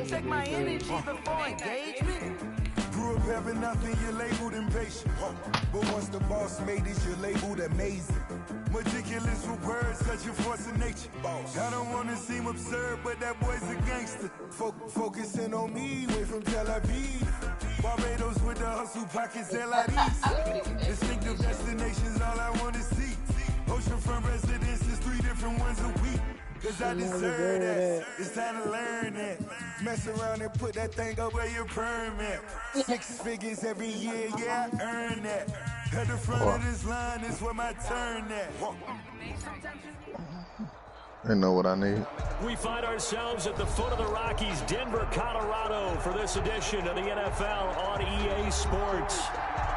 Check my energy before engagement. Grew up having nothing, you're labeled impatient. But once the boss made it, you're labeled amazing. Meticulous with words, such a force of nature. I don't want to seem absurd, but that boy's a gangster. Focusing on me, way from Tel Aviv. Barbados with the hustle pockets, LIDs. Distinctive destinations, all I want to see. Oceanfront residences, 3 different ones a week. Cause I deserve that. It's time to learn that. Mess around and put that thing up where your permit. 6 figures every year, yeah, I earn that. At the front of this line is where my turn at. I know what I need. We find ourselves at the foot of the Rockies, Denver, Colorado, for this edition of the NFL on EA Sports.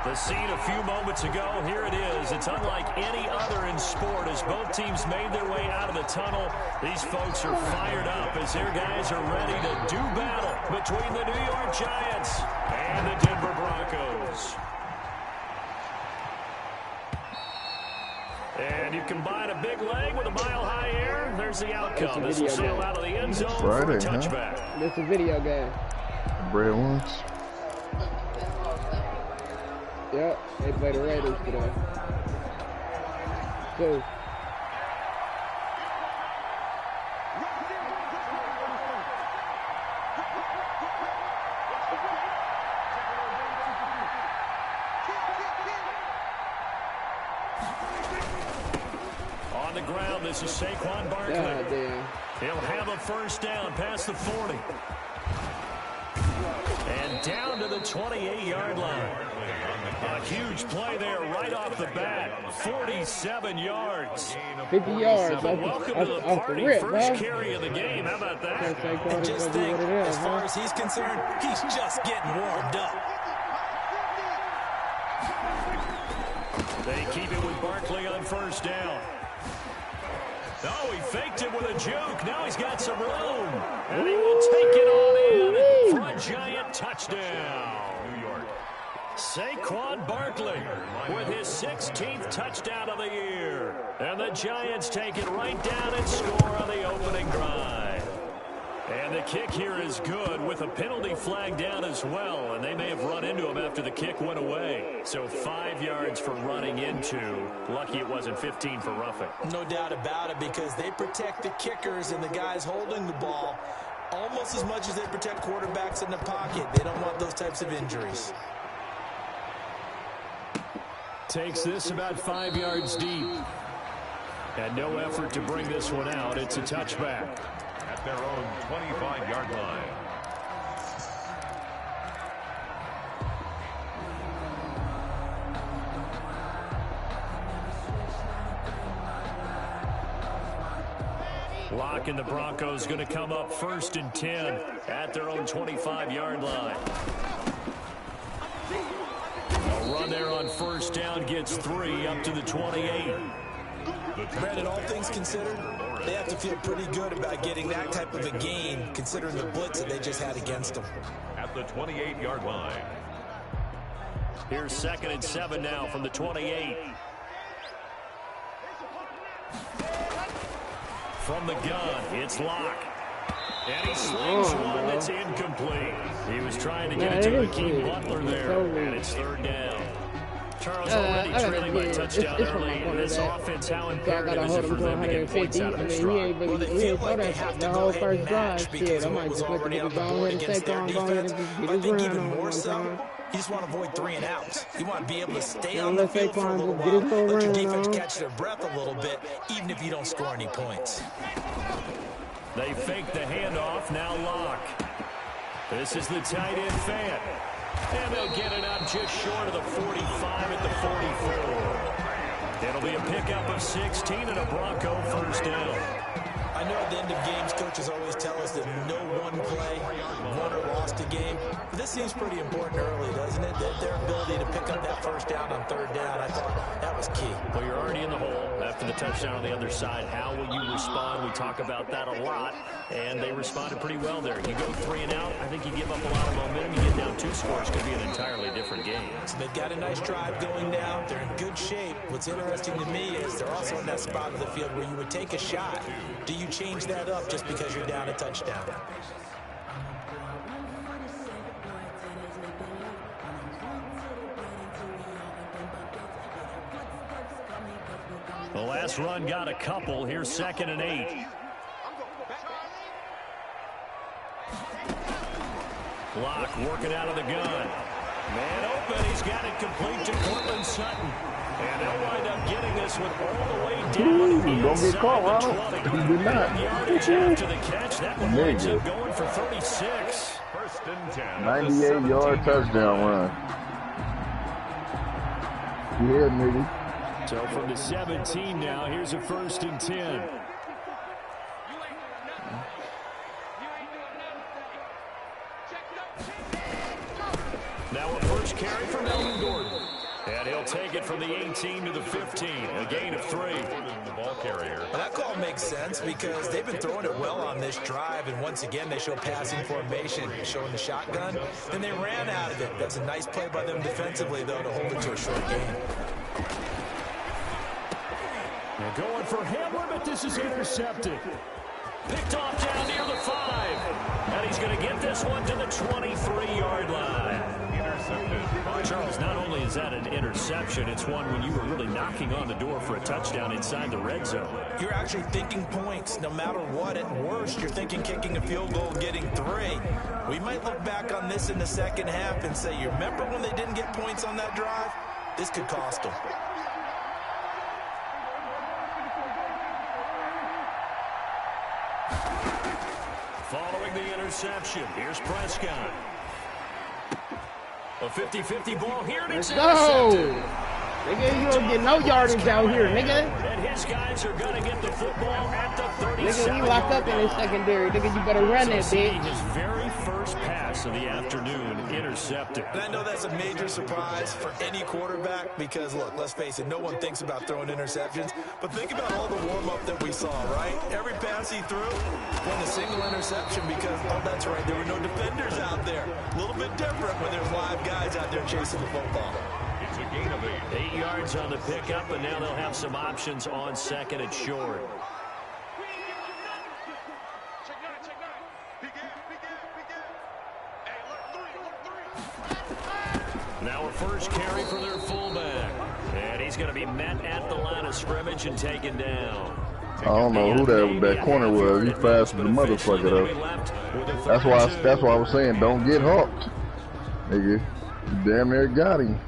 The scene a few moments ago, here it is. It's unlike any other in sport as both teams made their way out of the tunnel. These folks are fired up as their guys are ready to do battle between the New York Giants and the Denver Broncos. And you combine a big leg with a mile-high air, there's the outcome. This will sail out of the end zone for a touchback. It's a video game. Bread ones. Yep, they play the Raiders today. Go. On the ground, this is Saquon Barkley. God damn. He'll have a first down past the 40. And down to the 28-yard line. A huge play there right off the bat. 47 yards. 50 yards. Welcome to the party. First carry of the game. How about that? And just think, as far as he's concerned, he's just getting warmed up. They keep it with Barkley on first down. Oh, he faked it with a juke. Now he's got some room. And he will take it on in for a Giant touchdown. New York. Saquon Barkley with his 16th touchdown of the year. And the Giants take it right down and score on the opening drive. And the kick here is good with a penalty flag down as well. And they may have run into him after the kick went away. So 5 yards for running into. Lucky it wasn't 15 for roughing. No doubt about it, because they protect the kickers and the guys holding the ball almost as much as they protect quarterbacks in the pocket. They don't want those types of injuries. Takes this about 5 yards deep. And no effort to bring this one out. It's a touchback. At their own 25-yard line. Lock and the Broncos going to come up 1st and 10 at their own 25-yard line. A run there on first down gets 3 up to the 28. Brandon, all things considered, they have to feel pretty good about getting that type of a gain, considering the blitz that they just had against them. At the 28-yard line. Here's 2nd and 7 now from the 28. From the gun, it's Locke. And he slings one that's incomplete. He was trying to get it to Hakeem Butler there, and it's 3rd down. Charles already trailing by touchdown early in this offense. How imperative is it for them to get points out of their stride? Well, they feel like they have to go ahead and match because the one was already on the board against their defense. But I think even more so, you just want to avoid 3 and outs. You want to be able to stay on the field for a little while, let your defense catch their breath a little bit, even if you don't score any points. They fake the handoff, now Locke. This is the tight end Fant. And they'll get it up just short of the 45 at the 44. It'll be a pickup of 16 and a Bronco first down. I know at the end of games, coaches always tell us that no one play won or lost a game. But this seems pretty important early, doesn't it? Their ability to pick up that first down on 3rd down, I thought that was key. Well, you're already in the hole after the touchdown on the other side. How will you respond? We talk about that a lot, and they responded pretty well there. You go 3 and out, I think you give up a lot of momentum. You get down 2 scores, could be an entirely different game. So they've got a nice drive going now. They're in good shape. What's interesting to me is they're also in that spot of the field where you would take a shot. Do you change that up just because you're down a touchdown? The last run got a couple. Here's 2nd and 8. Block working out of the gun. Man open. He's got it complete to Cortland Sutton. And they'll wind up getting this one all the way down. Don't get caught, Ronald. He did not. After the catch, that one winds up going for 36. 1st and 10. 98-yard touchdown run. Yeah, nigga. So from the 17 now, here's a 1st and 10. Now a first carry from Melvin Gordon. And he'll take it from the 18 to the 15. A gain of 3. The ball carrier. Well, that call makes sense because they've been throwing it well on this drive. And once again, they show passing formation, showing the shotgun. Then they ran out of it. That's a nice play by them defensively, though, to hold it to a short gain. They're going for Hamler, but this is intercepted. Picked off down near the 5. And he's going to get this one to the 23-yard line. Intercepted. Charles, not only is that an interception, it's one when you were really knocking on the door for a touchdown inside the red zone. You're actually thinking points no matter what. At worst, you're thinking kicking a field goal, getting 3. We might look back on this in the second half and say, you remember when they didn't get points on that drive? This could cost them. Following the interception, here's Prescott. A 50-50 ball here, and it's intercepted. Nigga, you don't get no yardage out here, nigga. And his guys are going to get the football at the 37. Nigga, we locked up in the secondary. Nigga, you better run that bitch. His very first pass of the afternoon intercepted. And I know that's a major surprise for any quarterback because, look, let's face it, no one thinks about throwing interceptions. But think about all the warm-up that we saw, right? Every pass he threw won a single interception because, oh, that's right, there were no defenders out there. A little bit different when there's live guys out there chasing the football. It's a gain of 8. 8 yards on the pickup, and now they'll have some options on 2nd and short. Now a first carry for their fullback. And he's going to be met at the line of scrimmage and taken down. I don't know who that corner was. He fast as the motherfucker though. That's why I was saying don't get hooked. Nigga, you damn near got him.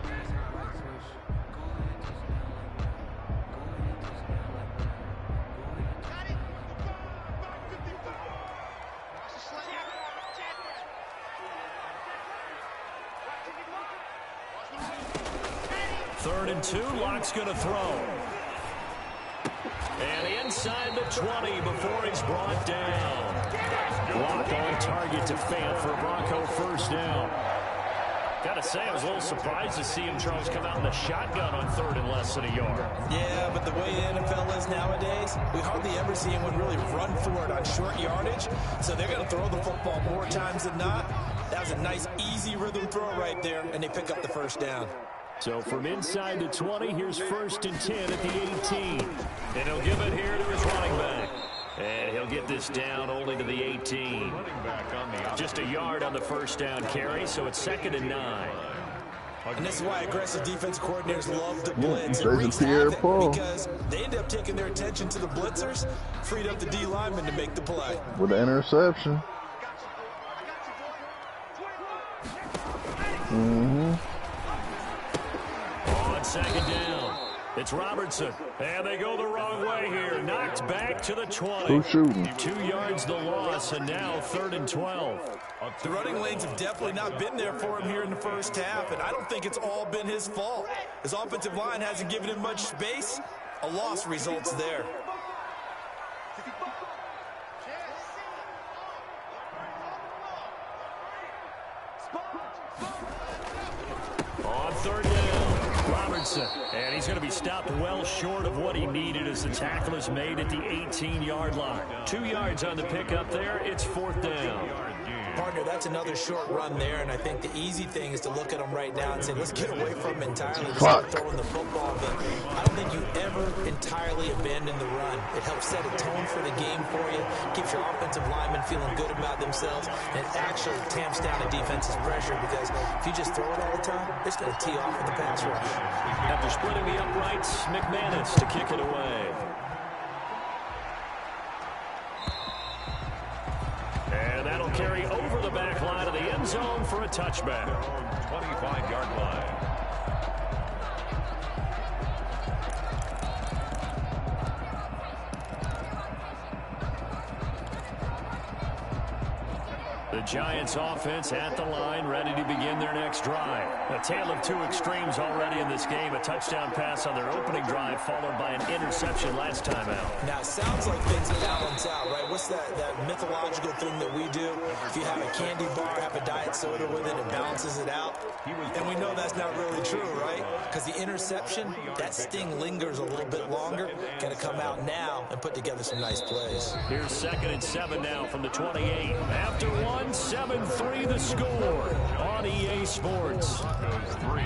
Third and 2, Locke's going to throw. And inside the 20 before he's brought down. Locke on target to Fant for a Bronco first down. Gotta say, I was a little surprised to see him, Charles, come out in the shotgun on 3rd and less than a yard. Yeah, but the way the NFL is nowadays, we hardly ever see anyone really run for it on short yardage. So they're going to throw the football more times than not. That was a nice, easy rhythm throw right there, and they pick up the first down. So from inside the 20, here's 1st and 10 at the 18. And he'll give it here to his running back. And he'll get this down only to the 18. Just a yard on the first down carry, so it's 2nd and 9. And this is why aggressive defense coordinators love to blitz. It wreaks havoc because they end up taking their attention to the blitzers, freed up the D lineman to make the play. With the interception. On 2nd down, it's Robertson. And they go the wrong way here. Knocked back to the 20. Who's shooting? 2 yards the loss, and now 3rd and 12. The running lanes have definitely not been there for him here in the first half, and I don't think it's all been his fault. His offensive line hasn't given him much space. A loss results there. On 3rd down, Robertson. And he's going to be stopped well short of what he needed as the tackle is made at the 18-yard line. 2 yards on the pickup there. It's 4th down. Partner, that's another short run there, and I think the easy thing is to look at them right now and say, let's get away from them entirely to start throwing the football. But I don't think you ever entirely abandon the run. It helps set a tone for the game for you, keeps your offensive linemen feeling good about themselves, and it actually tamps down the defense's pressure because if you just throw it all the time, it's going to tee off with the pass rush. After splitting the uprights, McManus to kick it away. And that'll carry over the back line of the end zone for a touchback. 25-yard line. The Giants offense at the line, ready to begin their next drive. A tale of two extremes already in this game. A touchdown pass on their opening drive, followed by an interception last time out. Now, it sounds like things balance out, right? What's that mythological thing that we do? If you have a candy bar, have a diet soda with it, it balances it out. And we know that's not really true, right? Because the interception, that sting lingers a little bit longer. Got to come out now and put together some nice plays. Here's 2nd and 7 now from the 28. After one, 7-3 the score on EA Sports. Broncos 3.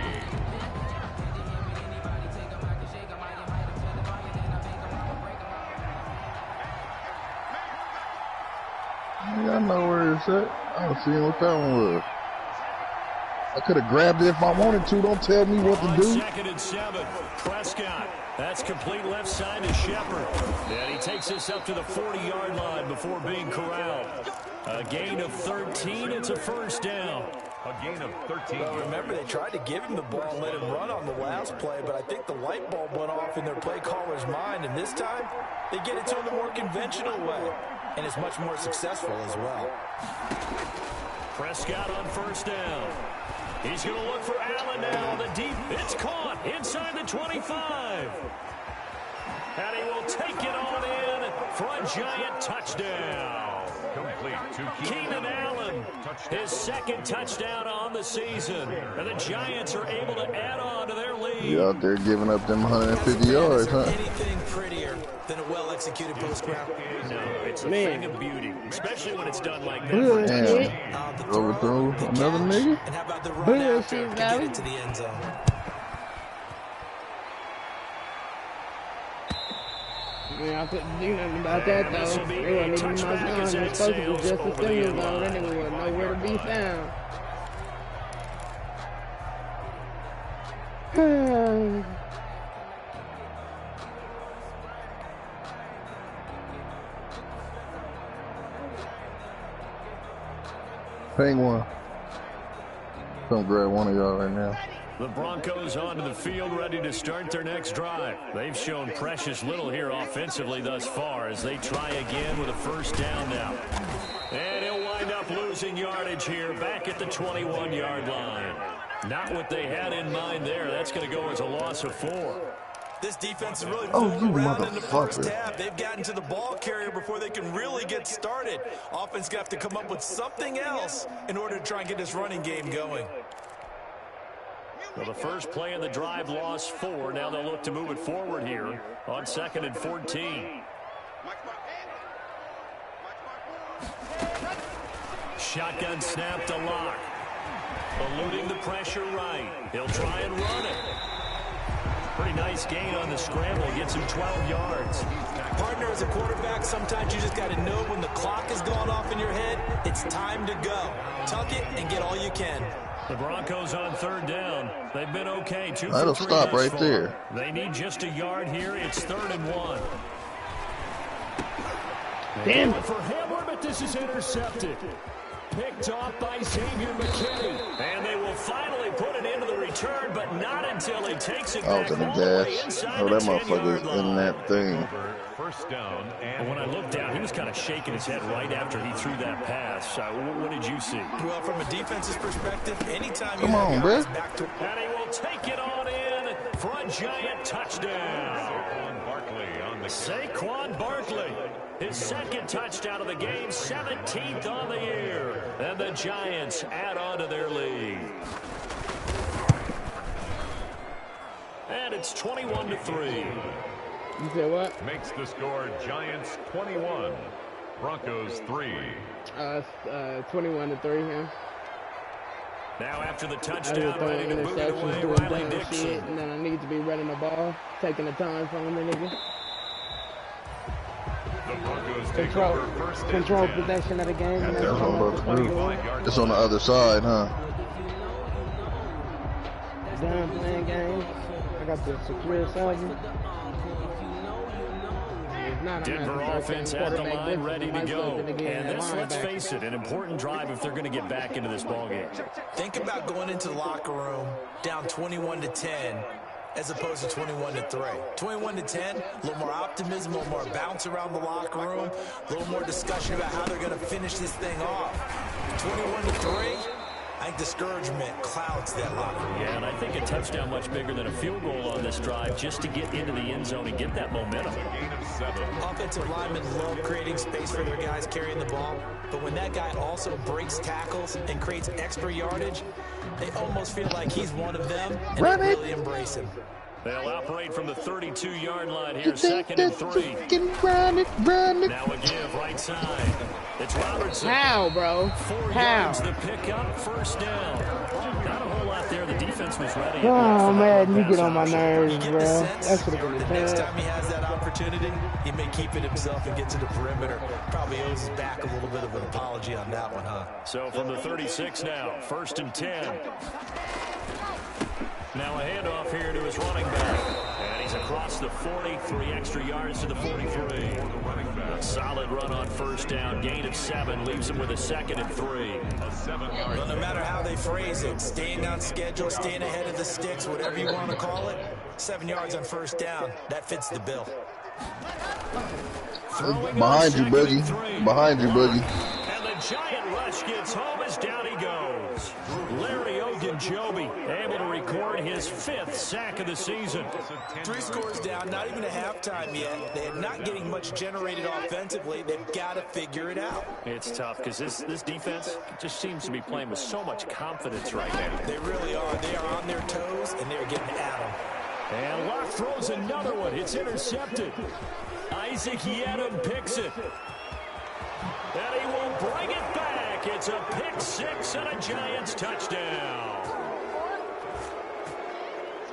I know where it's at. I don't see what that one was. I could have grabbed it if I wanted to. Don't tell me what to do. 2nd and 7. Prescott. That's complete left side to Shepard. And he takes us up to the 40-yard line before being corralled. A gain of 13. It's a first down. A gain of 13. Well, remember, they tried to give him the ball and let him run on the last play, but I think the light bulb went off in their play caller's mind, and this time they get it to him the more conventional way, and it's much more successful as well. Prescott on first down. He's going to look for Allen now. The deep, it's caught inside the 25. And he will take it on in for a Giant touchdown. Complete to Keenan Allen, his 2nd touchdown on the season. And the Giants are able to add on to their lead. You out there giving up them 150 yards, huh? Anything prettier than a well-executed post grab? No, it's a thing of beauty, especially when it's done like that. Damn. Overthrow another nigga? And how about the run after to get it to the end zone? Yeah, I couldn't do nothing about that, though. They weren't even my son. They're supposed to be just as seniors, though. That nigga was nowhere to be found. Penguin. Come grab one of y'all right now. The Broncos onto the field, ready to start their next drive. They've shown precious little here offensively thus far as they try again with a first down now. And he'll wind up losing yardage here back at the 21-yard line. Not what they had in mind there. That's going to go as a loss of 4. This defense is really moving around in the first half. They've gotten to the ball carrier before they can really get started. Offense got to come up with something else in order to try and get this running game going. Well, the first play of the drive lost 4. Now they'll look to move it forward here on 2nd and 14. Shotgun snap to Lock. Eluding the pressure right. He'll try and run it. Pretty nice gain on the scramble. Gets him 12 yards. Partner, as a quarterback, sometimes you just got to know when the clock is going off in your head, it's time to go. Tuck it and get all you can. The Broncos on 3rd down. They've been okay. 2 for 3 That'll stop right there. They need just a yard here. It's 3rd and 1. Damn it. For Hamler, but this is intercepted. Picked off by Xavier McKinney. And they will finally put it into the return, but not until he takes it back Out to the all the way dash. inside Oh, the that 10-yard motherfucker's line. in that thing. First down. And when I looked down, he was kind of shaking his head right after he threw that pass. What did you see? Well, from a defense's perspective, anytime you Come on, have bro. guys back to... And he will take it on in for a Giant touchdown. Saquon Barkley on the Saquon Barkley, his 2nd touchdown of the game, 17th on the year. And the Giants add on to their lead. And it's 21-3. You said what? makes the score Giants 21, Broncos 3. 21-3, yeah. Now after the I was touchdown, ready throwing to boot it interceptions, away, doing Riley dumb Dixon. shit, and then I need to be running the ball, taking the time from the nigga. The Broncos take over first and Control 10. possession of the game. And That's that's what I'm about to do. It's on the other side, huh? Done playing games. I got the secure 7. Denver offense at the line, ready to go. And this, let's face it, an important drive if they're going to get back into this ballgame. Think about going into the locker room down 21-10 as opposed to 21-3. 21-10, a little more optimism, a little more bounce around the locker room, a little more discussion about how they're going to finish this thing off. 21-3, I think discouragement clouds that locker room. Yeah, and I think a touchdown much bigger than a field goal on this drive just to get into the end zone and get that momentum. Offensive linemen love creating space for their guys carrying the ball, but when that guy also breaks tackles and creates extra yardage, they almost feel like he's one of them, and they really embrace him. They'll operate from the 32-yard line here, 2nd and 3. Run it. Now a give right side. It's Robertson. How, bro? 4 How? yards the pickup, first down. Not a whole lot there. The defense was ready. Oh, man, you get on my nerves, You get bro. the That sense should have been a the next tag. time he has that opportunity, he may keep it himself and get to the perimeter. Probably owes his back a little bit of an apology on that one, huh? So from the 36 now, 1st and 10. Now a handoff here to his running back. And he's across the 40, 3 extra yards to the 43. A solid run on first down, gain of 7, leaves him with a 2nd and 3. Well, no matter how they phrase it, staying on schedule, staying ahead of the sticks, whatever you want to call it, 7 yards on first down, that fits the bill. Behind you, Boogie. Behind you, Boogie. And the giant rush gets home as down he goes. Larry Ogunjobi able to record his 5th sack of the season. 3 scores down, not even a halftime yet. They're not getting much generated offensively. They've got to figure it out. It's tough because this defense just seems to be playing with so much confidence right now. They really are. They are on their toes, and they're getting at them. And Locke throws another one. It's intercepted. Isaac Yedem picks it. And he will bring it back. It's a pick 6 and a Giants touchdown.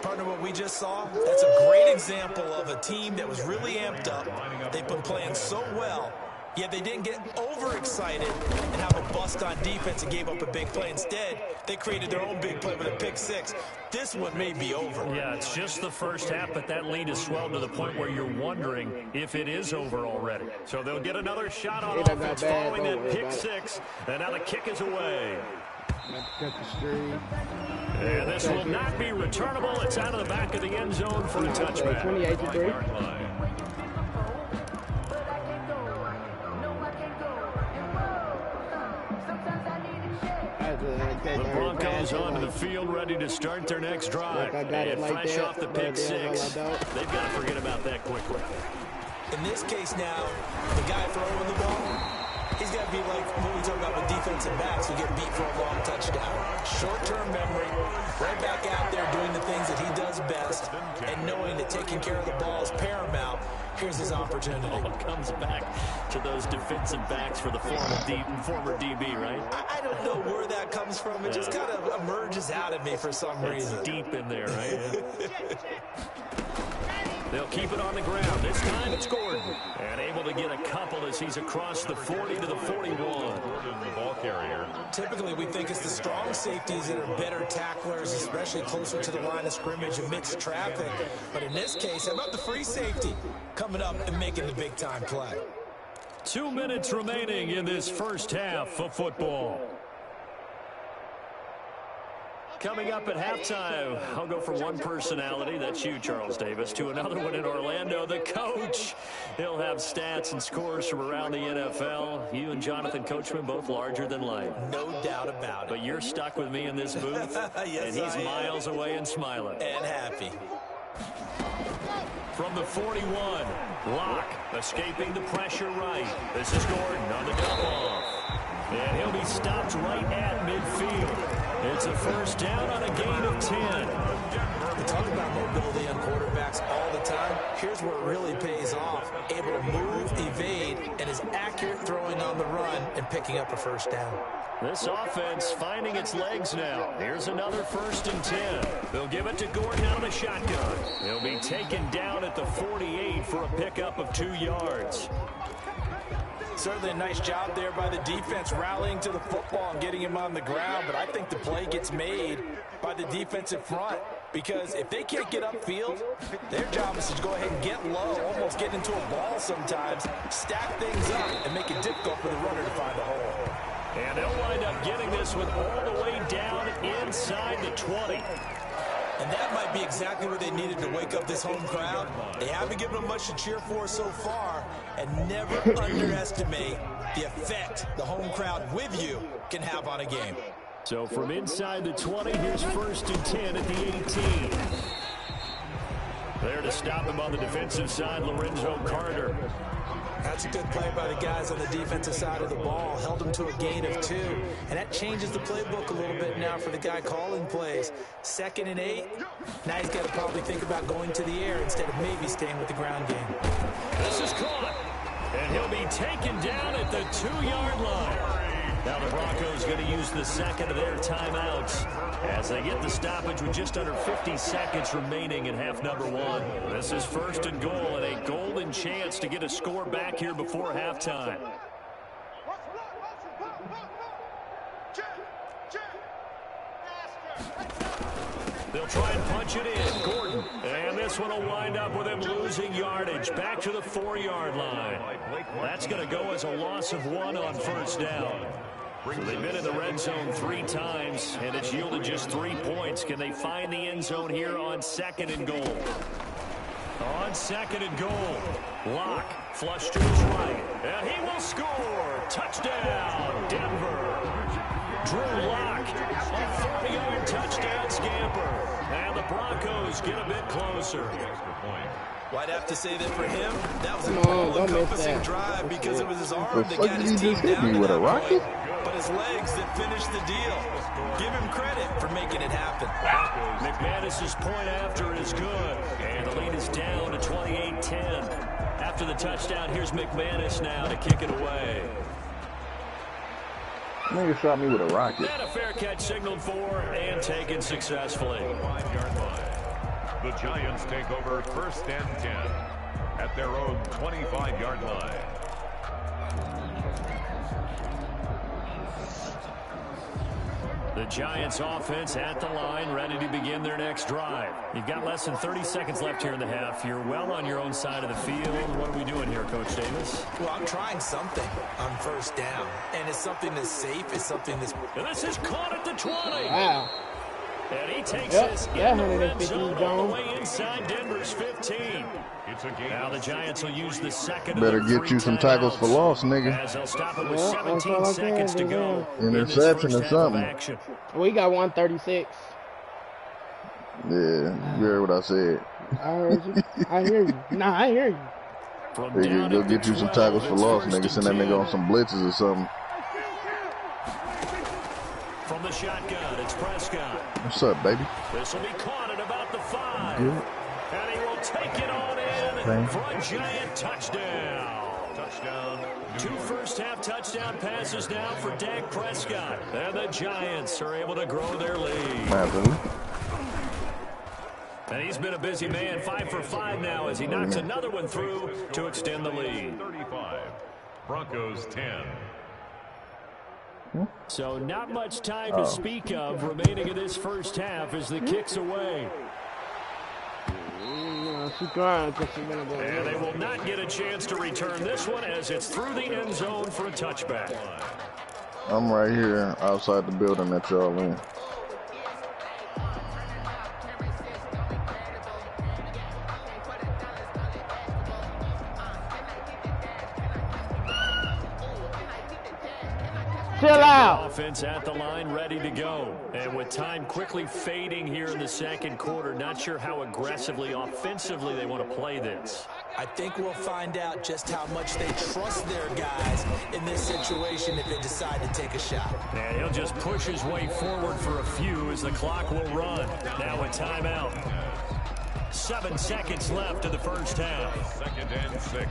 Partner, what we just saw, that's a great example of a team that was really amped up. They've been playing so well, yet they didn't get overexcited and have a bust on defense and gave up a big play. Instead, they created their own big play with a pick 6. This one may be over. Yeah, it's just the first half, but that lead has swelled to the point where you're wondering if it is over already. So they'll get another shot on offense following that pick 6, and now the kick is away. Cut the stream. And this will not be returnable. It's out of the back of the end zone for a touchback. 28-3. The Broncos onto the field, ready to start their next drive. And fresh off the pick 6, they've got to forget about that quickly. In this case now, the guy throwing the ball, he's got to be like what we talk about with defensive backs who get beat for a long touchdown. Short-term memory, right back out there doing the things that he does best, and knowing that taking care of the ball is paramount. Here's his opportunity. It comes back to those defensive backs for the former DB, right? I don't know where that comes from. It just kind of emerges out of me for some reason. It's deep in there, right? They'll keep it on the ground. This time it's Gordon. And able to get a couple as he's across the 40 to the 41. Gordon, the ball carrier. Typically, we think it's the strong safeties that are better tacklers, especially closer to the line of scrimmage amidst traffic. But in this case, how about the free safety coming up and making the big-time play? 2 minutes remaining in this first half of football. Coming up at halftime, I'll go from one personality, that's you, Charles Davis, to another one in Orlando, the coach. He'll have stats and scores from around the NFL. You and Jonathan Coachman both larger than life. No doubt about it. But you're stuck with me in this booth, Yes, and he's miles away and smiling. And happy. From the 41, Locke escaping the pressure right. This is Gordon on the dump off. And he'll be stopped right at midfield. It's a first down on a gain of 10. We talk about mobility on quarterbacks all the time. Here's where it really pays off. Able to move, evade, and is accurate throwing on the run and picking up a first down. This offense finding its legs now. Here's another 1st and 10. They'll give it to Gordon out of the shotgun. He'll be taken down at the 48 for a pickup of 2 yards. Certainly a nice job there by the defense rallying to the football and getting him on the ground, but I think the play gets made by the defensive front because if they can't get upfield, their job is to go ahead and get low, almost get into a ball sometimes, stack things up, and make it difficult for the runner to find a hole. And they'll wind up getting this one all the way down inside the 20. And that might be exactly what they needed to wake up this home crowd. They haven't given them much to cheer for so far, and never underestimate the effect the home crowd with you can have on a game. So from inside the 20, here's 1st and 10 at the 18. There to stop him on the defensive side, Lorenzo Carter. That's a good play by the guys on the defensive side of the ball. Held them to a gain of 2. And that changes the playbook a little bit now for the guy calling plays. 2nd and 8. Now he's got to probably think about going to the air instead of maybe staying with the ground game. This is caught. And he'll be taken down at the 2-yard line. Now the Broncos going to use the 2nd of their timeouts as they get the stoppage with just under 50 seconds remaining in half number 1. This is 1st and goal and a golden chance to get a score back here before halftime. They'll try and punch it in. Gordon. And this one will wind up with him losing yardage. Back to the 4-yard line. That's going to go as a loss of 1 on 1st down. So they've been in the red zone 3 times, and it's yielded just 3 points. Can they find the end zone here on 2nd and goal? On 2nd and goal, Locke flush to his right, and he will score. Touchdown, Denver. Drew Locke, a 40-yard touchdown scamper. And the Broncos get a bit closer. Well, I'd have to say that for him, that was an all-encompassing drive because it was his arm that got his team down with a rocket? But his legs that finished the deal. Give him credit for making it happen. McManus's point after is good. And the lead is down to 28-10. After the touchdown, here's McManus now to kick it away. Nigga shot me with a rocket. And a fair catch signaled for and taken successfully. 5-yard line. The Giants take over 1st and 10 at their own 25-yard line. The Giants offense at the line, ready to begin their next drive. You've got less than 30 seconds left here in the half. You're well on your own side of the field. What are we doing here, Coach Davis? Well, I'm trying something on 1st down. And it's something that's safe. It's something that's... And this is caught at the 20. Wow. And he takes this in the red zone all the way inside Denver's 15. Now the Giants will use the 2nd. Better get you some tackles for loss, nigga. As they'll stop it with 17 seconds to go. Interception or something. We got 136. Yeah, you heard what I said. I heard you. I hear you. Nah, I hear you. Nigga, go get you some tackles for loss, nigga. Send that nigga on some blitzes or something. From the shotgun, it's Prescott. What's up, baby? This will be caught at about the 5. Good. And he will take it on in for a giant touchdown. Touchdown. 2 first-half touchdown passes now for Dak Prescott. And the Giants are able to grow their lead. And he's been a busy man, 5 for 5 now as he knocks another one through to extend the lead. 35. Broncos 10. So not much time to speak of remaining in this first half as the kick's away. And they will not get a chance to return this one as it's through the end zone for a touchback. I'm right here outside the building that y'all in. Chill out. Offense at the line, ready to go. And with time quickly fading here in the second quarter, not sure how aggressively, offensively they want to play this. I think we'll find out just how much they trust their guys in this situation if they decide to take a shot. And he'll just push his way forward for a few as the clock will run. Now a timeout. 7 seconds left in the first half. 2nd and 6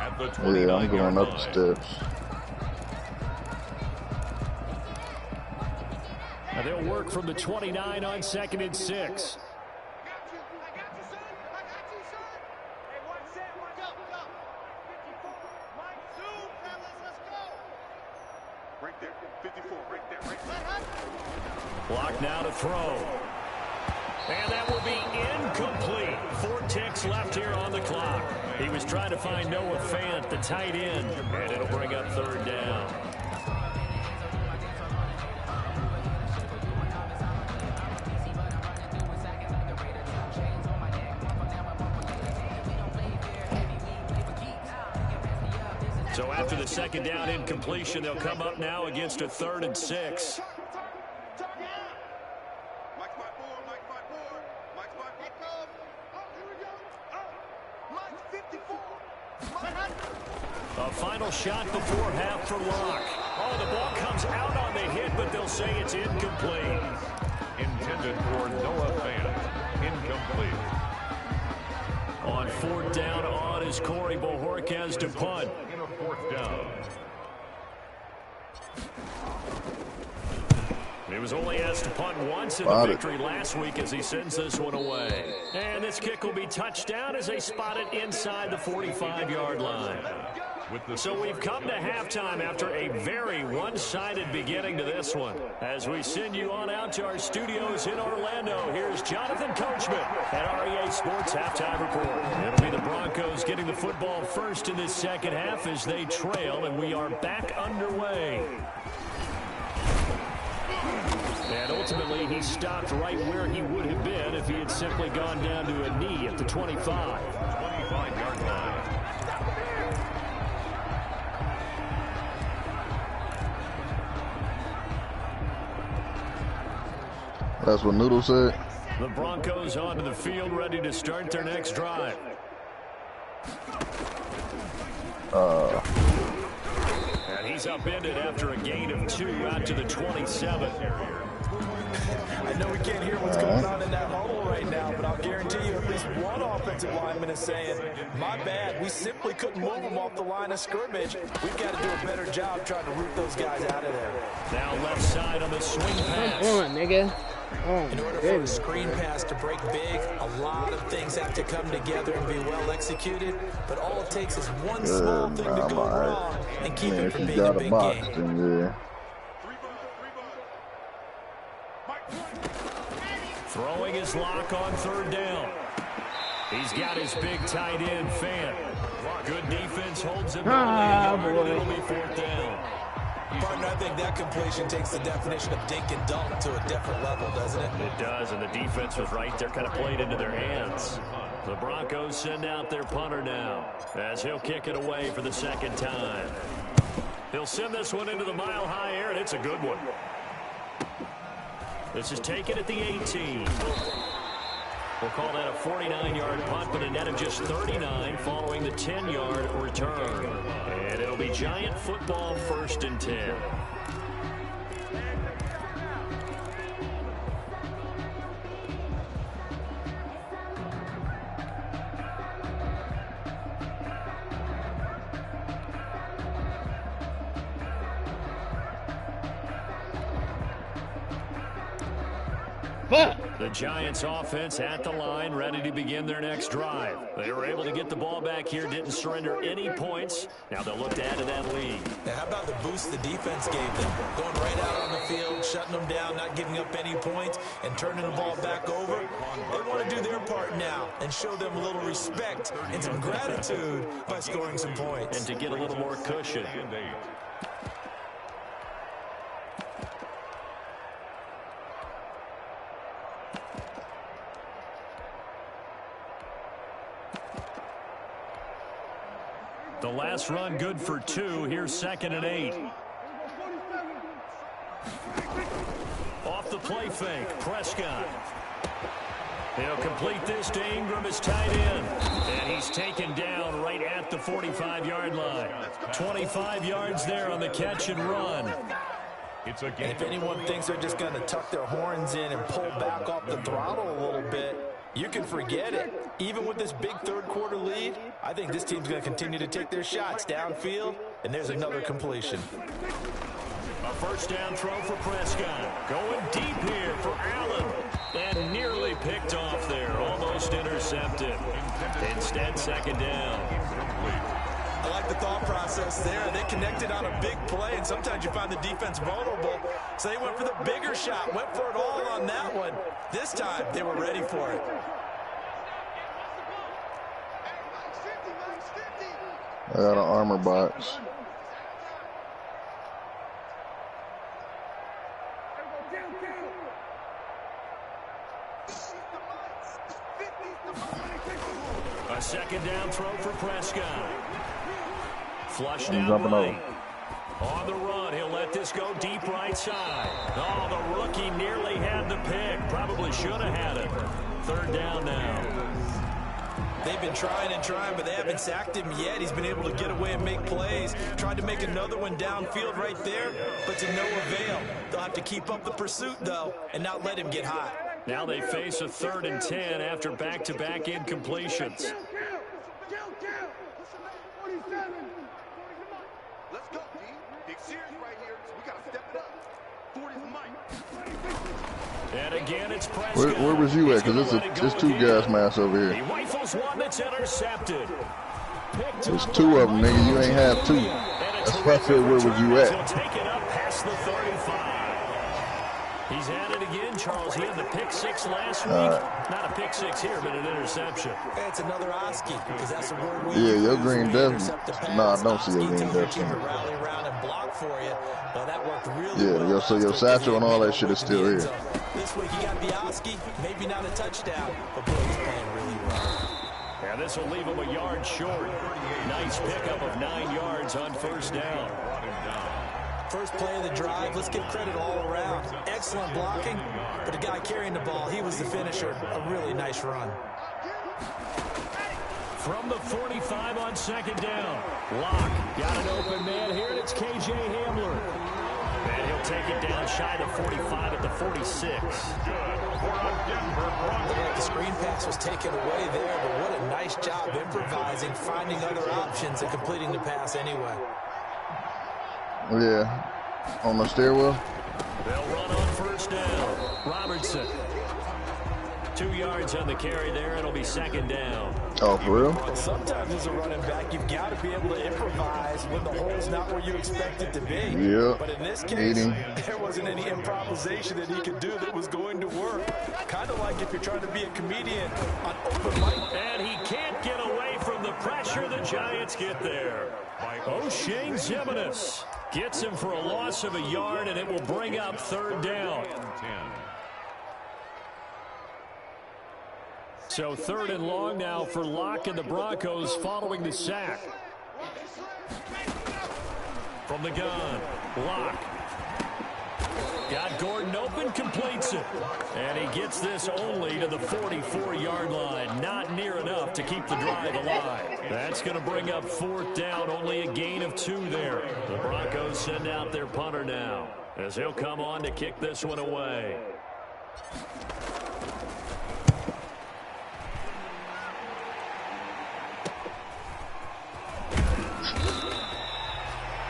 at the 29-yard Yeah, I'm going up the steps. Now they'll work from the 29 on 2nd and 6. Block now to throw. And that will be incomplete. 4 ticks left here on the clock. He was trying to find Noah Fant, the tight end, and it'll bring up 3rd down. So after the 2nd down incompletion, they'll come up now against a 3rd and 6. A final shot before half for Locke. Oh, the ball comes out on the hit, but they'll say it's incomplete. intended for Noah Fant. Incomplete. On 4th down, on is Corey Bojorquez to punt. In a 4th down. He was only asked to punt once in the victory last week as he sends this one away. And this kick will be touchdown as they spot it inside the 45-yard line. So we've come to halftime after a very one-sided beginning to this one. As we send you on out to our studios in Orlando, here's Jonathan Coachman at REA Sports Halftime Report. It'll be the Broncos getting the football first in this second half as they trail, and we are back underway. And ultimately, he stopped right where he would have been if he had simply gone down to a knee at the 25. 25-yard line. That's what Noodle said. The Broncos onto the field, ready to start their next drive. And he's upended after a gain of 2 out to the 27. I know we can't hear what's going on in that huddle right now, but I'll guarantee you at least one offensive lineman is saying, my bad, we simply couldn't move them off the line of scrimmage. We've got to do a better job trying to root those guys out of there. Now left side on the swing pass. Come on, nigga. Oh, in order for a screen pass to break big, a lot of things have to come together and be well executed, but all it takes is one small thing to go wrong and keep it from being a big game. Throwing his lock on 3rd down. He's got his big tight end, Fant. Good defense holds him and it'll be 4th down. Partner, I think that completion takes the definition of dink and dunk to a different level, doesn't it? It does, and the defense was right there, kind of played into their hands. The Broncos send out their punter now as he'll kick it away for the 2nd time. He'll send this one into the mile-high air, and it's a good one. This is taken at the 18. We'll call that a 49-yard punt, but a net of just 39 following the 10-yard return. And it'll be Giant football 1st and 10. The Giants offense at the line, ready to begin their next drive. They were able to get the ball back here, didn't surrender any points. Now they'll look to add to that lead. Now, how about the boost the defense gave them? Going right out on the field, shutting them down, not giving up any points, and turning the ball back over. They want to do their part now and show them a little respect and some gratitude by scoring some points. And to get a little more cushion. The last run good for 2. Here's 2nd and 8. play fake. Prescott. He'll complete this to Ingram as tight end. And he's taken down right at the 45-yard line. 25 yards there on the catch and run. And if anyone thinks they're just going to tuck their horns in and pull back off the throttle a little bit, you can forget it. Even with this big third-quarter lead, I think this team's going to continue to take their shots downfield, and there's another completion. A first down throw for Prescott. Going deep here for Allen. And nearly picked off there. Almost intercepted. Instead, second down. I like the thought process there. They connected on a big play, and sometimes you find the defense vulnerable. So they went for the bigger shot, went for it all on that one. This time, they were ready for it. I got an armor box. A second down throw for Prescott. Flush I'm down jumping right. over. On the run, he'll let this go deep right side. Oh, the rookie nearly had the pick. Probably should have had it. Third down now. They've been trying and trying, but they haven't sacked him yet. He's been able to get away and make plays. Tried to make another one downfield right there, but to no avail. They'll have to keep up the pursuit, though, and not let him get hot. Now they face a 3rd and 10 after back-to-back incompletions. Let's go, D. Big series right here, so we got to step it up. 40's Mike. And again, it's Prescott. Where was you at? Because it's two gas masks over here. He rifles one that's intercepted. There's two of them, nigga. You ain't have two. That's why I said, where was you at? He'll take it up past the 35. He's had it again, Charles. He had the pick 6 last week. Not a pick 6 here, but an interception. It's another Oski, because that's the word we Yeah, use. your green death. Nah, I don't see your Oski green tells your death. team to rally around and block for you. Well, that worked really well. Yeah, so your satchel and all that shit is still here. This week he got the Oski, maybe not a touchdown, but boy, he's playing really well. And this will leave him a yard short. Nice pickup of 9 yards on first down. First play of the drive, let's give credit all around. Excellent blocking, but the guy carrying the ball, he was the finisher. A really nice run. From the 45 on second down. Locke got an open man here, and it's K.J. Hamler. And he'll take it down shy of 45 at the 46. The screen pass was taken away there, but what a nice job improvising, finding other options, and completing the pass anyway. Yeah, on the stairwell. They'll run on first down. Robertson. 2 yards on the carry there. It'll be second down. Oh, for real? Sometimes as a running back, you've got to be able to improvise when the hole's not where you expect it to be. Yeah. But in this case, there wasn't any improvisation that he could do that was going to work. Kind of like if you're trying to be a comedian on open mic. And he can't get away from the pressure. The Giants get there. O'Shane Zimenez gets him for a loss of a yard, and it will bring up third down. So 3rd and long now for Locke and the Broncos following the sack. From the gun, Locke. Got Gordon open, completes it. And he gets this only to the 44-yard line. Not near enough to keep the drive alive. That's going to bring up 4th down, only a gain of 2 there. The Broncos send out their punter now, as he'll come on to kick this one away.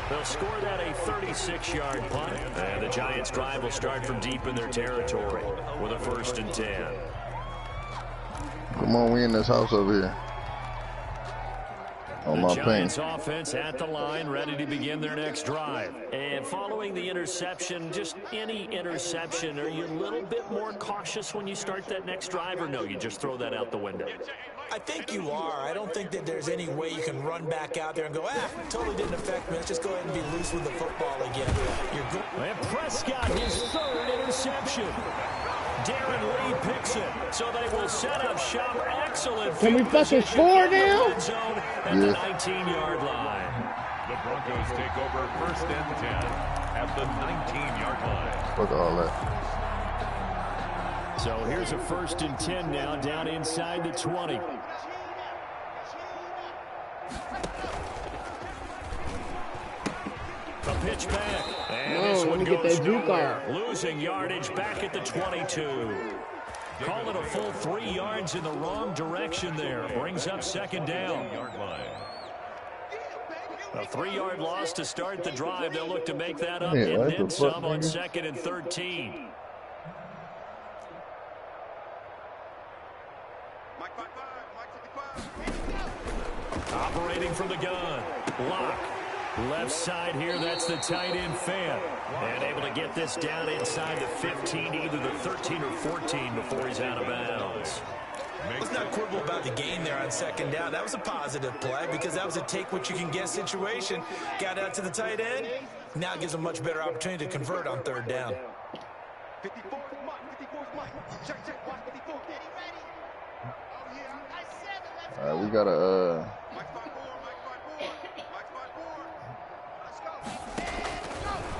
They'll score that a 36-yard punt, and the Giants' drive will start from deep in their territory with a 1st and 10. Come on, we in this house over here. On my The ping. Giants offense at the line, ready to begin their next drive. And following the interception, just any interception, are you a little bit more cautious when you start that next drive, or no, you just throw that out the window? I think you are. I don't think that there's any way you can run back out there and go, totally didn't affect me. Let's just go ahead and be loose with the football again. And Prescott, his 3rd interception. Darren Lee picks it, so they will set up shop. Excellent. Can we fucking score now? At the 19-yard line. The Broncos take over 1st and 10 at the 19-yard line. Fuck all that. So here's a 1st and 10 now, down inside the 20. A pitch back. And this one goes nowhere. Losing yardage back at the 22. Call it a full 3 yards in the wrong direction there. Brings up 2nd down. A 3-yard loss to start the drive. They'll look to make that up and then some on 2nd and 13. Operating from the gun. Lock. Left side here, that's the tight end fan. And able to get this down inside the 15, either the 13 or 14 before he's out of bounds. Let's not quibble about the gain there on 2nd down. That was a positive play because that was a take-what-you-can-get situation. Got out to the tight end. Now gives a much better opportunity to convert on 3rd down. All right, we got a...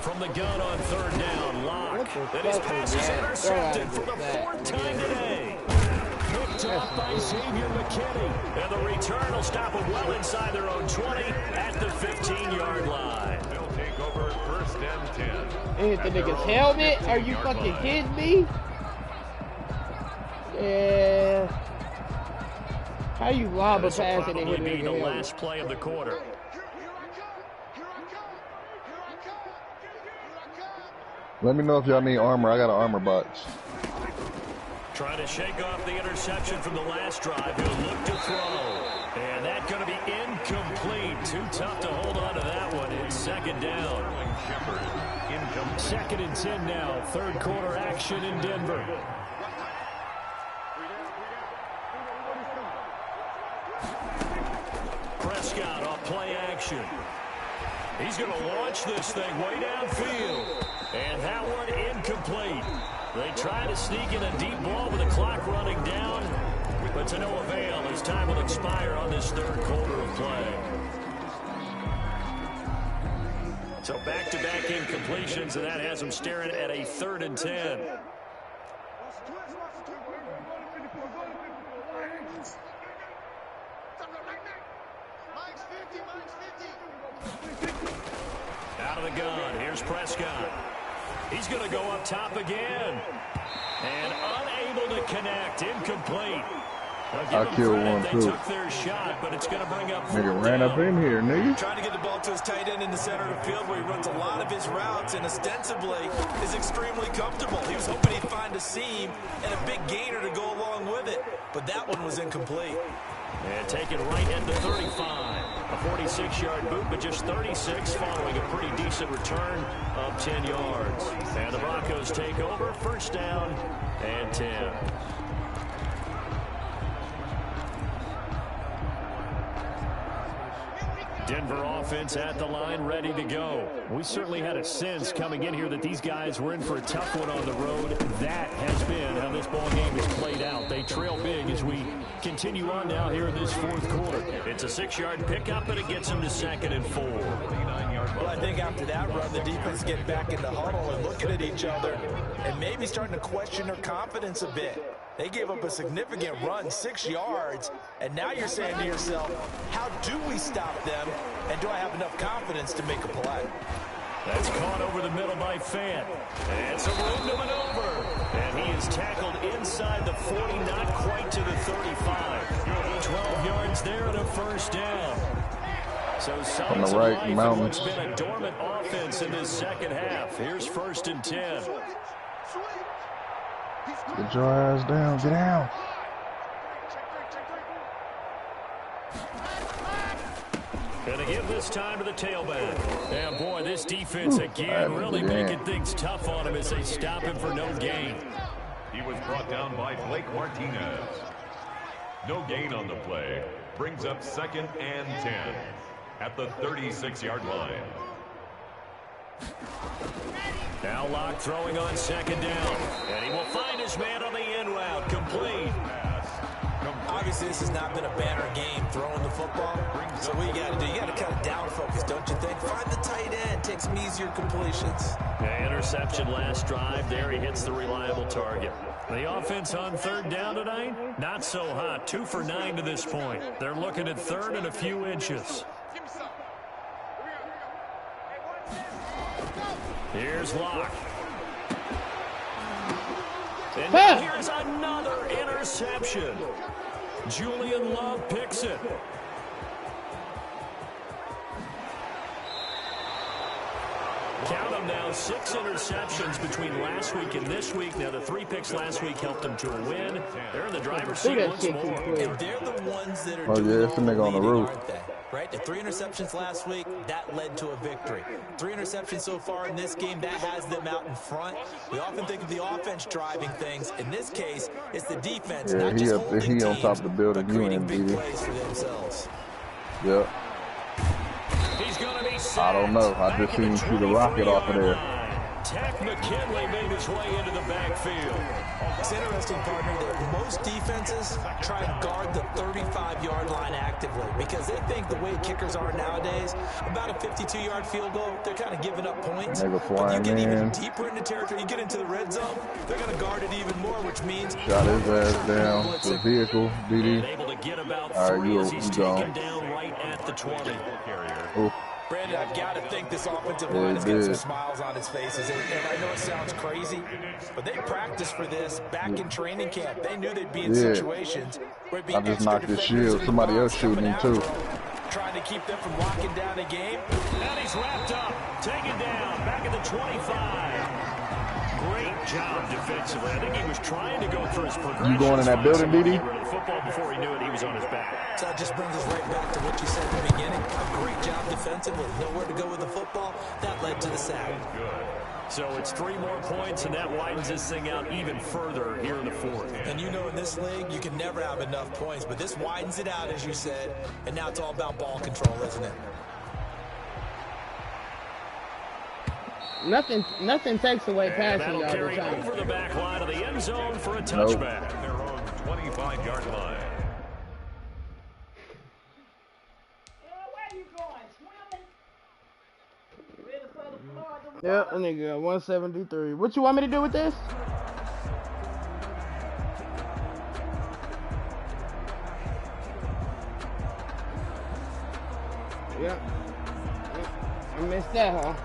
From the gun on 3rd down, Lock. And his pass is intercepted for the 4th time today. Picked up by Xavier McKinney. And the return will stop them well inside their own 20 at the 15-yard line. They'll take over 1st and 10. They hit the nigga's helmet? Are you fucking kidding me? Yeah. How you lob a pass and hit the nigga's helmet? The last play of the quarter. Let me know if y'all need armor. I got an armor box. Trying to shake off the interception from the last drive. He'll look to throw. And that's going to be incomplete. Too tough to hold on to that one. It's 2nd down. 2nd and 10 now. 3rd quarter action in Denver. Prescott off play action. He's going to launch this thing way downfield. And that one incomplete. They try to sneak in a deep ball with the clock running down, but to no avail as time will expire on this 3rd quarter of play. So back-to-back incompletions, and that has them staring at a 3rd and 10. Out of the gun, here's Prescott. He's going to go up top again. And unable to connect. Incomplete. I killed one, too. They took their shot, but it's going to bring up Nigga ran up in here, nigga. Trying to get the ball to his tight end in the center of the field where he runs a lot of his routes and ostensibly is extremely comfortable. He was hoping he'd find a seam and a big gainer to go along with it, but that one was incomplete. And taken right at the 35. A 46-yard boot, but just 36 following a pretty decent return of 10 yards. And the Broncos take over, 1st down and 10. Denver offense at the line, ready to go. We certainly had a sense coming in here that these guys were in for a tough one on the road. That has been how this ball game has played out. They trail big as we continue on now here in this 4th quarter. It's a 6-yard pickup, and it gets them to 2nd and 4. Well, I think after that run, the defense get back in the huddle and looking at each other and maybe starting to question their confidence a bit. They gave up a significant run, 6 yards, and now you're saying to yourself, how do we stop them, and do I have enough confidence to make a play? That's caught over the middle by Fant. And some room to maneuver. And he is tackled inside the 40, not quite to the 35. 12 yards there and a 1st down. So signs of life in what's been a dormant offense in this 2nd half. Here's 1st and 10. Get your ass down. Get down. Going to give this time to the tailback. And boy, this defense again really making things tough on him as they stop him for no gain. He was brought down by Blake Martinez. No gain on the play. Brings up 2nd and 10 at the 36-yard line. Now Locke throwing on 2nd down. And he will find his man on the in route. Complete. Obviously, this has not been a banner game throwing the football. So what you got to do, you got to kind of down focus, don't you think? Find the tight end, take some easier completions. Yeah, interception last drive. There he hits the reliable target. The offense on third down tonight, not so hot. 2 for 9 to this point. They're looking at third and a few inches. Here's Locke. And now here's another interception. Julian Love picks it. Count them now, 6 interceptions between last week and this week. Now, the 3 picks last week helped them to a win. They're in the driver's seat once more. And they're the ones that are doing it's a nigga on the roof. aren't they? Right? The 3 interceptions last week, that led to a victory. 3 interceptions so far in this game, that has them out in front. We often think of the offense driving things. In this case, it's the defense, not just holding teams, on top of the building, but creating big plays for themselves. Yep. He's going to be sacked. I don't know. I just seen him shoot a rocket off of there. Tech McKinley made his way into the backfield. It's interesting, partner, that most defenses try and guard the 35-yard line actively because they think the way kickers are nowadays, about a 52-yard field goal, they're kind of giving up points. But you get even deeper into territory, you get into the red zone, they're going to guard it even more, which means... Shot his ass down. The vehicle, DD. Able to get about all right, 3 as he's taken gone. down right at the 20. Ooh. Brandon, I've got to think this offensive line has got some smiles on its faces. And I know it sounds crazy, but they practiced for this back in training camp. They knew they'd be in situations where it'd be I just knocked his shield. Somebody else shooting him, too. Trying to keep them from locking down a game. And he's wrapped up, taken down, back at the 25. Great job defensively. I think he was trying to go through his progression. You going in that building, DD? The football before he knew it, he was on his back. So that just brings us right back to what you said at the beginning. A great job defensively. Nowhere to go with the football. That led to the sack. So it's 3 more points, and that widens this thing out even further here in the 4th. And you know in this league, you can never have enough points, but this widens it out, as you said, and now it's all about ball control, isn't it? Nothing takes away passing that'll carry over the back line of the end zone for a touchback. Their own 25-yard line. Yeah, nigga, 173. What you want me to do with this? Yeah. I missed that, huh?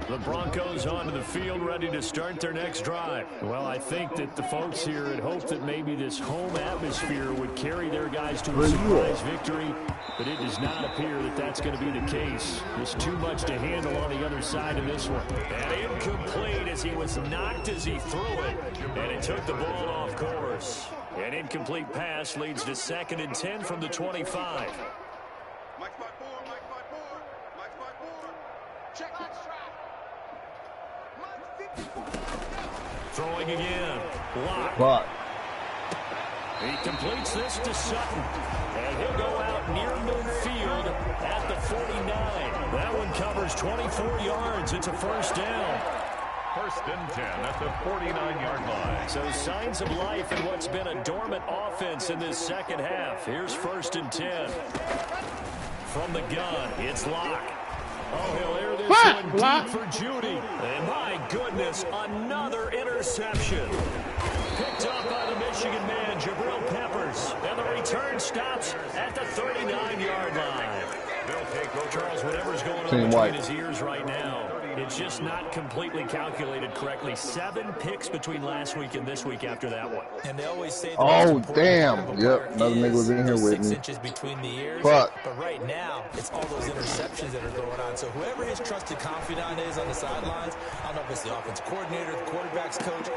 The Broncos onto the field, ready to start their next drive. Well, I think that the folks here had hoped that maybe this home atmosphere would carry their guys to a surprise victory, but it does not appear that that's going to be the case. There's too much to handle on the other side of this one. And incomplete as he was knocked as he threw it, and it took the ball off course. An incomplete pass leads to 2nd and 10 from the 25. Throwing again. Locke. He completes this to Sutton. And he'll go out near midfield at the 49. That one covers 24 yards. It's a first down. 1st and 10 at the 49-yard line. So signs of life in what's been a dormant offense in this second half. Here's 1st and 10. From the gun, it's Locke. Oh, he'll air this one deep for Judy. And my goodness, another interception. Picked up by the Michigan man, Jabril Peppers. And the return stops at the 39-yard line. Charles, whatever's going on between his ears right now, it's just not completely calculated correctly. 7 picks between last week and this week after that one. And they always say oh, damn. Yep, another nigga was in here with 6 me. inches between the ears. Fuck. But right now, it's all those interceptions that are going on. So whoever his trusted confidant is on the sidelines, I don't know if it's the offense coordinator, the quarterback's coach.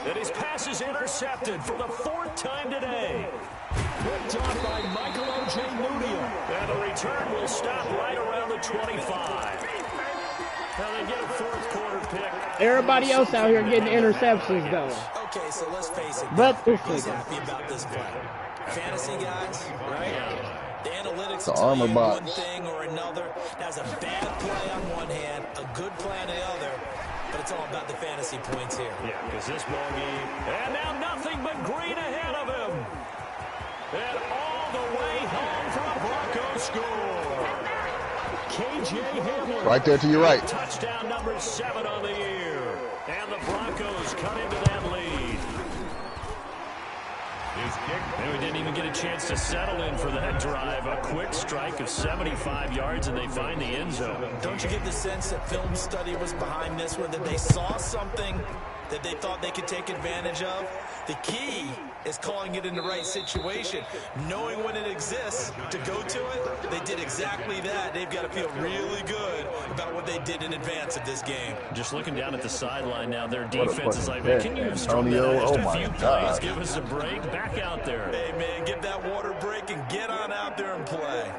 And his pass is intercepted for the 4th time today. Picked off by Michael Ojemudia. And the return will stop right around the 25. Now they get a 4th quarter pick. Everybody else out here getting interceptions, though. Okay, so let's face it. But who's happy about this play? Fantasy guys, right? The analytics will tell you one thing or another. That's a bad play on one hand, a good play on the other. But it's all about the fantasy points here. Yeah, because this ball game, and now nothing but green ahead of him. Right there to your right. Touchdown number 7 on the year. And the Broncos cut into that lead. And we didn't even get a chance to settle in for that drive. A quick strike of 75 yards, and they find the end zone. Don't you get the sense that film study was behind this one, that they saw something that they thought they could take advantage of? The key is calling it in the right situation, knowing when it exists to go to it. They did exactly that. They've got to feel really good about what they did in advance of this game. Just looking down at the sideline now, their defense is like, man, can you have strung that out just a few plays? Give us a break. Back out there. Hey, man, get that water break and get on out there and play.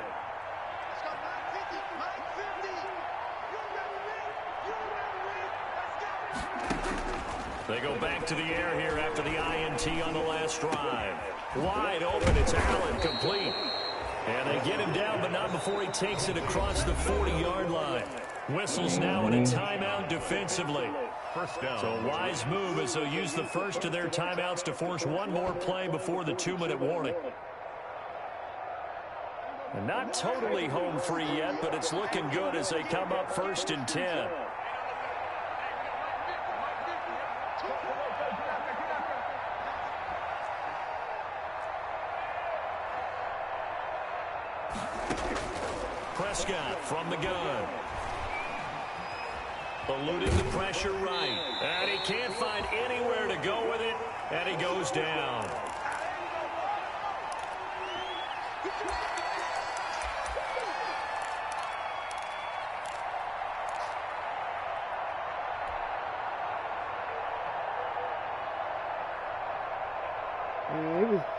They go back to the air here after the INT on the last drive. Wide open, it's Allen, complete. And they get him down, but not before he takes it across the 40-yard line. Whistles now in a timeout defensively. First down. So a wise move as they'll use the first of their timeouts to force one more play before the 2-minute warning. And not totally home free yet, but it's looking good as they come up 1st and 10. Prescott from the gun. Eluding the pressure right. And he can't find anywhere to go with it. And he goes down.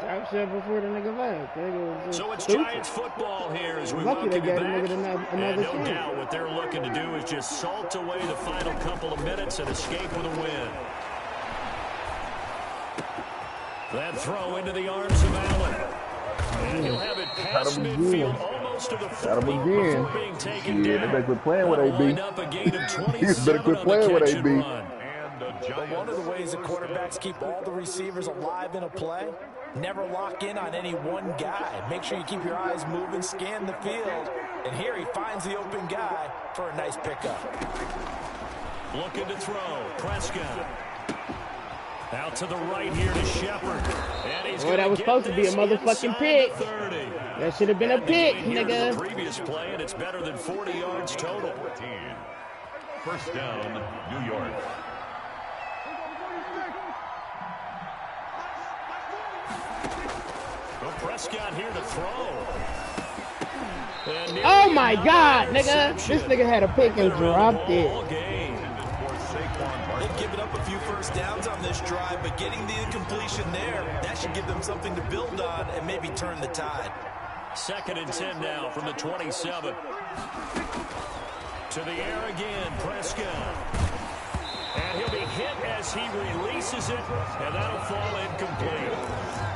I said before the nigga left. So it's Giants football here as we welcome you back. And no doubt what they're looking to do is just salt away the final couple of minutes and escape with a win. That throw into the arms of Allen. And he'll have it past midfield almost to the 40 before being taken down. They better quit playing with AB. You better quit playing with AB. But one of the ways that quarterbacks keep all the receivers alive in a play, never lock in on any one guy. Make sure you keep your eyes moving, scan the field. And here he finds the open guy for a nice pickup. Looking to throw. Prescott. Out to the right here to Shepard. Boy, that was supposed to be a motherfucking pick. That should have been a pick, nigga. The previous play, and it's better than 40 yards total. First down, New York. Prescott here to throw. Oh my God, nigga. This nigga had a pick and dropped it. They've given up a few first downs on this drive, but getting the incompletion there, that should give them something to build on and maybe turn the tide. 2nd and 10 now from the 27. To the air again, Prescott. And he'll be hit as he releases it, and that'll fall incomplete.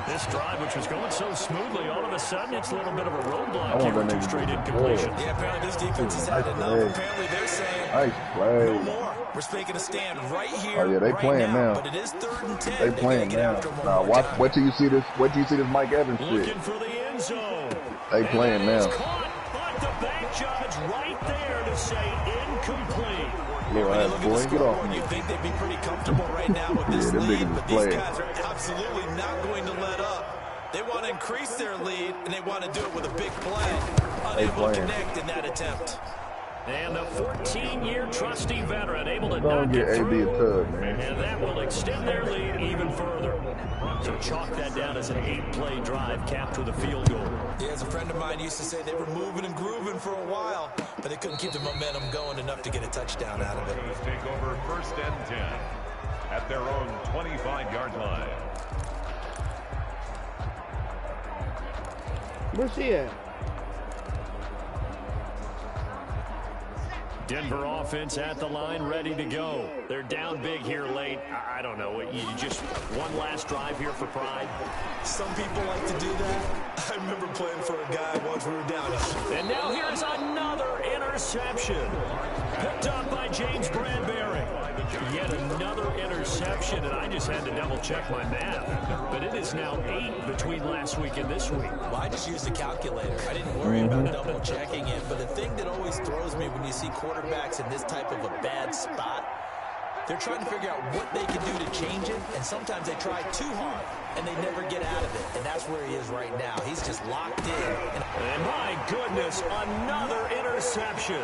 This drive, which was going so smoothly, all of a sudden it's a little bit of a roadblock here with 2 straight incompletions. Yeah, apparently this defense has had enough. Apparently they're saying, no more. We're making a stand right here. Oh yeah, they playing now. But it is 3rd and 10. They playing now. Nah, wait till you see this. Wait till you see this Mike Evans shit. Looking for the end zone. They playing now. Caught, but the back judge right there to say incomplete. Little ass boy, get off me. You think they'd be pretty comfortable right now with this lead, but these guys are absolutely not going to let up. They want to increase their lead, and they want to do it with a big play. Unable to connect in that attempt. And the 14-year trusty veteran able to Don't knock get it AB a through. tug, man. And that will extend their lead even further. So chalk that down as an 8-play drive capped with a field goal. Yeah, as a friend of mine used to say, they were moving and grooving for a while, but they couldn't keep the momentum going enough to get a touchdown out of it. Take over 1st and 10 at their own 25-yard line. Where's he at? Denver offense at the line, ready to go. They're down big here late. I don't know. You just one last drive here for pride. Some people like to do that. I remember playing for a guy once we were down. And now here's another interception. Picked up by James Bradbury. Yet another interception, and I just had to double-check my math. But it is now 8 between last week and this week. Well, I just used a calculator. I didn't worry about double-checking it. But the thing that always throws me when you see quarterbacks in this type of a bad spot, they're trying to figure out what they can do to change it, and sometimes they try too hard, and they never get out of it. And that's where he is right now. He's just locked in. And my goodness, another interception.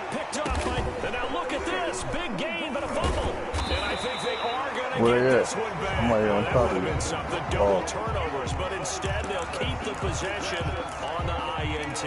Picked up by, and now look at this. Big gain, but a fumble. And I think they are going to get this one back. I'm right on That top would of have you. been something, double turnovers, but instead they'll keep the possession on the INT.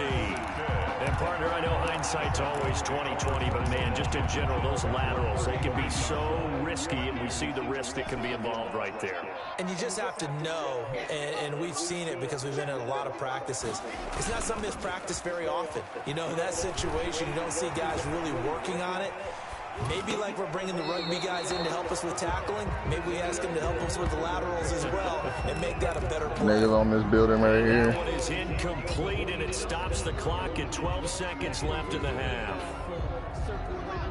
And partner, I know hindsight's always 20/20, but man, just in general, those laterals, they can be so risky, and we see the risk that can be involved right there. And you just have to know, and we've seen it because we've been at a lot of practices. It's not something that's practiced very often. You know, in that situation, you don't see guys really working on it. Maybe like we're bringing the rugby guys in to help us with tackling. Maybe we ask them to help us with the laterals as well and make that a better play. Niggas on this building right here. That one is incomplete, and it stops the clock at 12 seconds left in the half.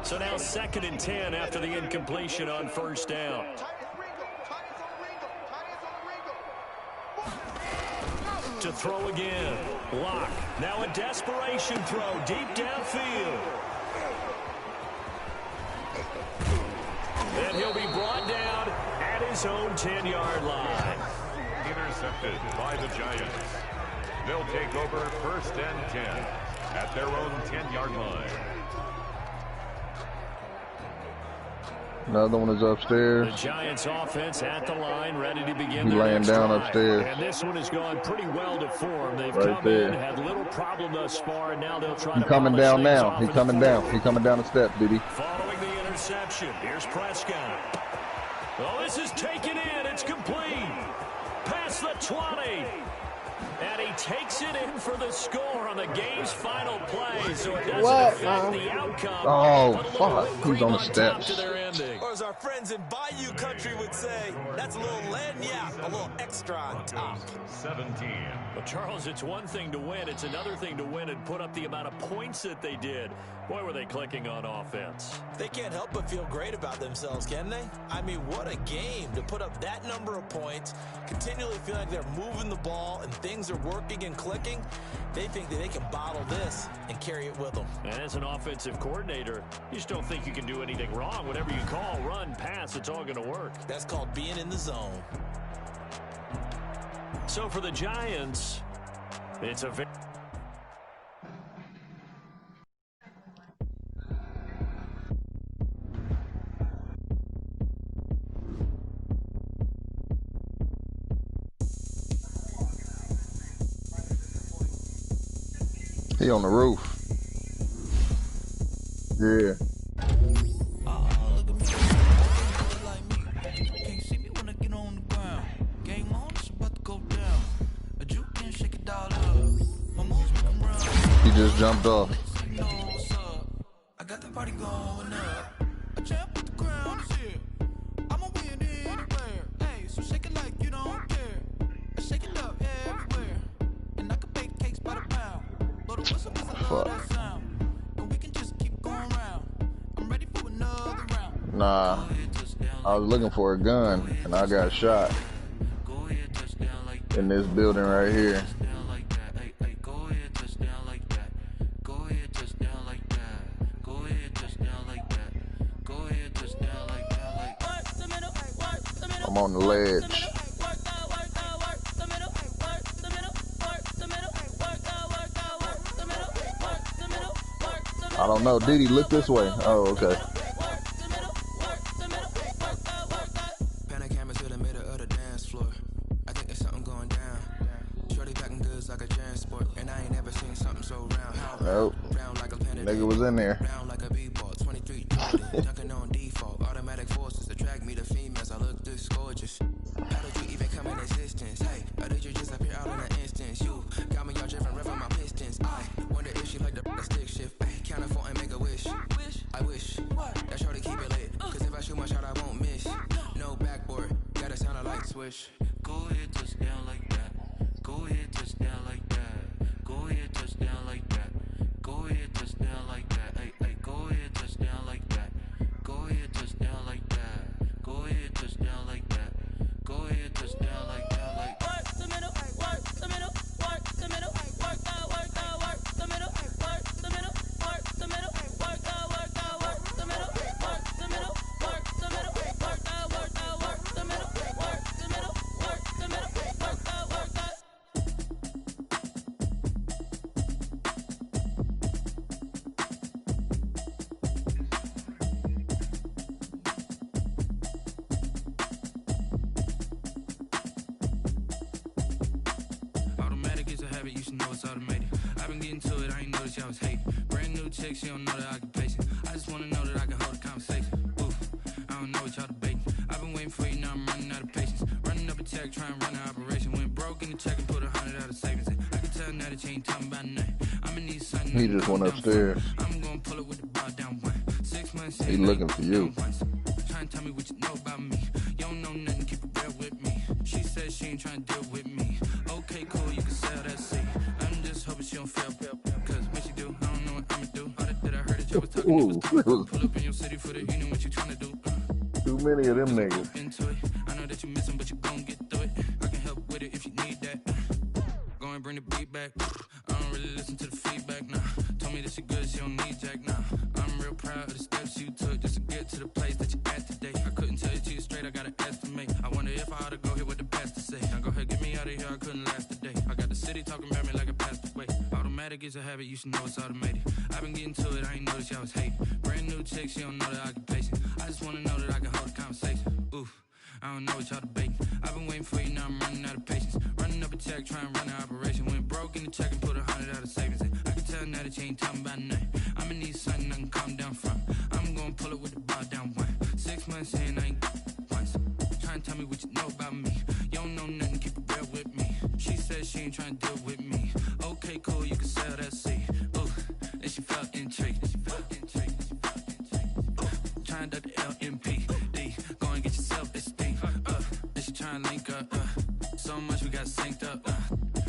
So now 2nd and 10 after the incompletion on first down. To throw again. Lock. Now a desperation throw deep downfield. And he'll be brought down at his own 10-yard line. Intercepted by the Giants. They'll take over 1st and 10 at their own 10-yard line. Another one is upstairs. The Giants offense at the line, ready to begin He their laying next down drive. upstairs. And this one has gone pretty well to form. They've Right come there. in, had little problem thus far, and now they'll try He to coming polish down things now. off He in the coming fourth. down. He coming down the steps, Diddy. Following the interception, here's Prescott. Oh, this is taken in. It's complete. Past the 20. And he takes it in for the score on the game's final play. So it doesn't affect the outcome. Oh, but a little fuck. whipped He's cream on the top steps. to their ending. Or as our friends in Bayou Country would say, that's a little lagniappe, a little extra on top. 17. But Charles, it's one thing to win. It's another thing to win and put up the amount of points that they did. Boy, were they clicking on offense. They can't help but feel great about themselves, can they? I mean, what a game to put up that number of points, continually feel like they're moving the ball and things are working and clicking. They think that they can bottle this and carry it with them. And as an offensive coordinator, you just don't think you can do anything wrong. Whatever you call, run, pass, it's all going to work. That's called being in the zone. So for the Giants, it's a very... He on the roof. Yeah. He just jumped off. I got the party going up. A champ with the crown is here. I'ma win anywhere. Hey, so shake it like you don't care. And shake it up everywhere. And I can bake cakes by the pound. Blow the whistle 'cause I love that sound. And we can just keep going round. I'm ready for another round. Nah. I was looking for a gun and I got shot in this building right here. I'm on the ledge. I don't know. Diddy, look this way. Oh, okay. Panic cameras to the middle of the dance floor. I think there's something going down. Shorty packing goods like a transport. And I ain't never seen something so round. How Nope. round like a planet. Nigga was in there. Round like a b-ball. 23 dunking on default. Automatic forces attract me to females. I look this gorgeous. How did you even come in existence? Hey, or did you just appear out in an instance? You got me all driven, revving my pistons. I wonder if she like the stick shift. Ay, count a four and make a wish. I wish that shorty keep it lit. Cause if I shoot my shot, I won't miss. No backboard, gotta sound a light switch. Go ahead, touch down like that. Go ahead, touch down like that. Go ahead, touch down like that. Go ahead, touch down like that. Ay, ay, go ahead, touch know it's automated. I've been getting to it, I ain't noticed y'all was hating. Brand new chick, she don't know the occupation. I just wanna know that I can hold a conversation. Oof, I don't know what y'all debating. I've been waiting for you, now I'm running out of patience. Running up a check, trying to run an operation. Went broke in the check and put 100 out of savings in. I can tell now that you ain't talking about nothing. I'm gonna need something. He just went upstairs. I'm gonna pull it with the bar down one. 6 months. He looking for you. Trying to tell me what you know about me. You don't know nothing, keep it real with me. She said she ain't trying to deal with me. Okay, cool, you can sell that seat. I'm just hoping she don't fail. Cause when she do, I don't know what I'ma do. All that I heard that y'all was talking, you was talking. Pull up in your city for the you know what you trying to do. Too many of them niggas. Into it. I know that you missing, but you gon' get through it. I can help with it if you need that. Go and bring the beat back. I don't really listen to the feedback, nah. Told me that she good, she don't need jack, nah. I'm real proud of the steps you took just to get to the place that you at today. I couldn't tell you to you straight, I gotta estimate. I wonder if I ought to go here with the pastor say. Now go ahead, get me out of here, I couldn't last a day. I got the city talking about me like a passed away. Automatic is a habit, you should know it's automated. I've been getting to it, I ain't noticed y'all was hating. Brand new chick, she don't know the occupation. I just wanna know that I can hold a conversation. Oof, I don't know what y'all debating. I've been waiting for you, now I'm running out of patience. Running up a check, trying to run an operation. Went broke in the check and put 100 out of savings in. I can tell now that you ain't talking about nothing. I'ma need something I can calm down from. I'm gonna pull it with the bar down one. 6 months in, I ain't once. Trying to tell me what you know about me. You don't know nothing, keep it real with me. She said she ain't trying to deal with me. Okay, cool, you can sell that seat. Ooh, and she felt intrigued. Trying to duck the LMPD. Go and get your self-esteem. And she trying to link up. So much we got synced up.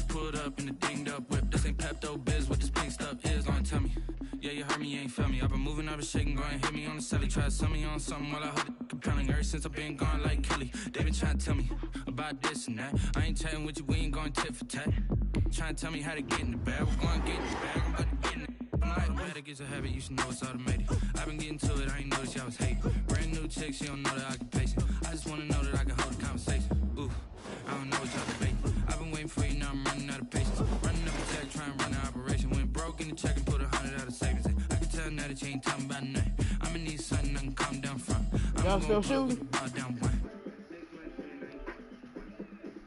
Pulled up in the dinged up whip. This ain't Pepto Biz, what this pink stuff is. Gonna tell me. Yeah, you heard me, you ain't felt me. I've been moving, I've been shaking, go and hit me on the celly. Try to sell me on something while I hold it compelling. Ever since I've been gone like Kelly, they been trying to tell me about this and that. I ain't chatting with you, we ain't going tit for tat. Trying to tell me how to get in the bag. We're going to get in the bag, I'm about to get in it. Automatic is a habit, you should know it's automated. I've been getting to it, I ain't noticed y'all was hating. Brand new chick, she don't know the occupation. I just wanna know that I can hold a conversation. Ooh, I don't know what y'all debating. I've been waiting for you, now I'm running out of patience. Running up a check, trying to run an operation. Went broke in the check and put 100 out of savings in. I can tell now that you ain't talking about nothing. I'ma need something I can calm down from. Y'all still shooting? Down one.